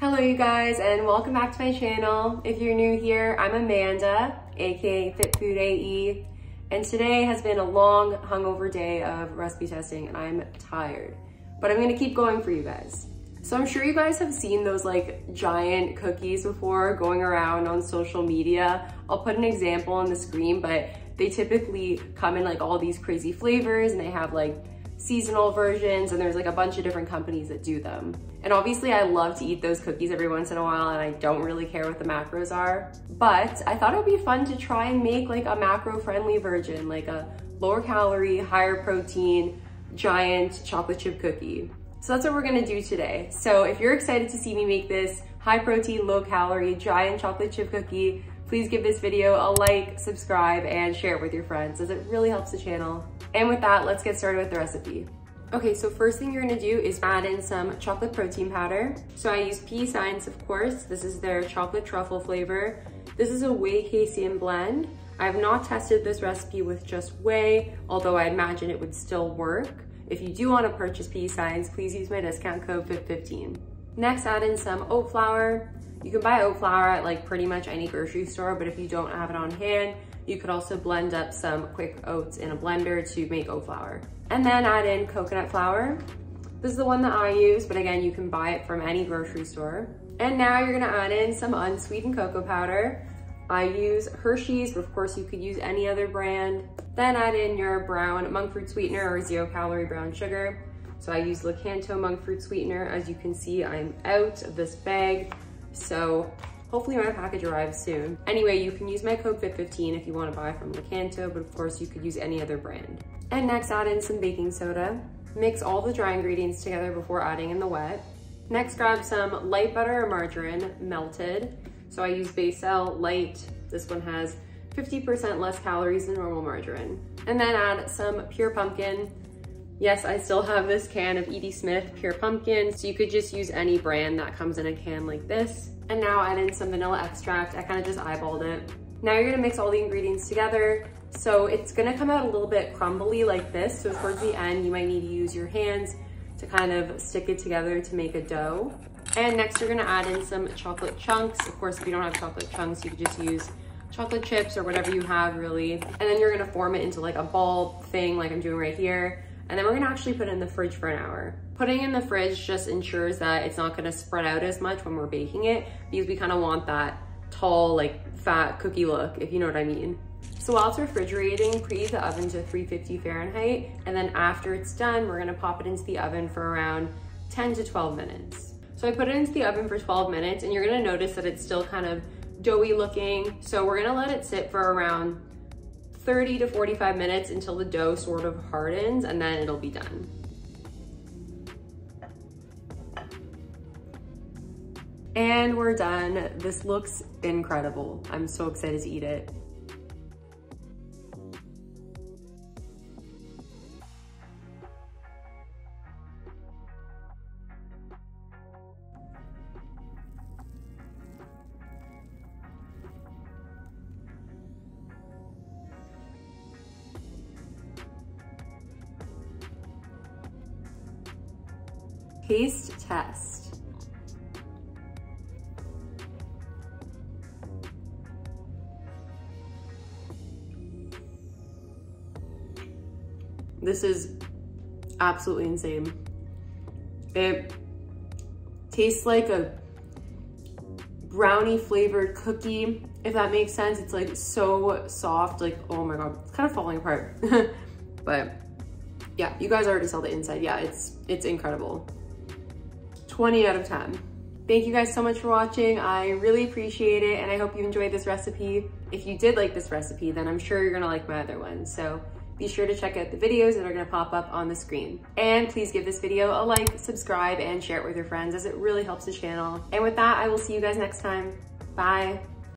Hello you guys, and welcome back to my channel. If you're new here, I'm Amanda, aka Fit Food AE, and today has been a long hungover day of recipe testing and I'm tired, but I'm gonna keep going for you guys. So I'm sure you guys have seen those like giant cookies before going around on social media. I'll put an example on the screen, but they typically come in like all these crazy flavors and they have like seasonal versions, and there's like a bunch of different companies that do them. And obviously I love to eat those cookies every once in a while and I don't really care what the macros are, but I thought it would be fun to try and make like a macro friendly version, like a lower calorie, higher protein, giant chocolate chip cookie. So that's what we're gonna do today. So if you're excited to see me make this high protein, low calorie, giant chocolate chip cookie, please give this video a like, subscribe, and share it with your friends as it really helps the channel. And with that, let's get started with the recipe. Okay, so first thing you're gonna do is add in some chocolate protein powder. So I use P Science, of course. This is their chocolate truffle flavor. This is a whey casein blend. I have not tested this recipe with just whey, although I imagine it would still work. If you do wanna purchase P Science, please use my discount code FIT15. Next, add in some oat flour. You can buy oat flour at like pretty much any grocery store, but if you don't have it on hand, you could also blend up some quick oats in a blender to make oat flour. And then add in coconut flour. This is the one that I use, but again, you can buy it from any grocery store. And now you're gonna add in some unsweetened cocoa powder. I use Hershey's, but of course you could use any other brand. Then add in your brown monk fruit sweetener or 0-calorie brown sugar. So I use Lakanto monk fruit sweetener. As you can see, I'm out of this bag. So hopefully my package arrives soon. Anyway, you can use my code FIT15 if you want to buy from Lakanto, but of course you could use any other brand. And next, add in some baking soda. Mix all the dry ingredients together before adding in the wet. Next, grab some light butter or margarine, melted. So I use Baicel Light. This one has 50% less calories than normal margarine. And then add some pure pumpkin. Yes, I still have this can of Edie Smith Pure Pumpkin, so you could just use any brand that comes in a can like this. And now add in some vanilla extract. I kind of just eyeballed it. Now you're gonna mix all the ingredients together. So it's gonna come out a little bit crumbly like this. So towards the end, you might need to use your hands to kind of stick it together to make a dough. And next you're gonna add in some chocolate chunks. Of course, if you don't have chocolate chunks, you could just use chocolate chips or whatever you have really. And then you're gonna form it into like a ball thing like I'm doing right here. And then we're gonna actually put it in the fridge for an hour. Putting it in the fridge just ensures that it's not gonna spread out as much when we're baking it, because we kind of want that tall, like fat cookie look, if you know what I mean. So while it's refrigerating, preheat the oven to 350 Fahrenheit. And then after it's done, we're gonna pop it into the oven for around 10 to 12 minutes. So I put it into the oven for 12 minutes and you're gonna notice that it's still kind of doughy looking. So we're gonna let it sit for around 30 to 45 minutes until the dough sort of hardens, and then it'll be done. And we're done. This looks incredible. I'm so excited to eat it. Taste test. This is absolutely insane. It tastes like a brownie flavored cookie, if that makes sense. It's like so soft, like, oh my God, it's kind of falling apart. But yeah, you guys already saw the inside. Yeah, it's incredible. 20 out of 10. Thank you guys so much for watching. I really appreciate it, and I hope you enjoyed this recipe. If you did like this recipe, then I'm sure you're gonna like my other ones. So be sure to check out the videos that are gonna pop up on the screen. And please give this video a like, subscribe, and share it with your friends as it really helps the channel. And with that, I will see you guys next time. Bye.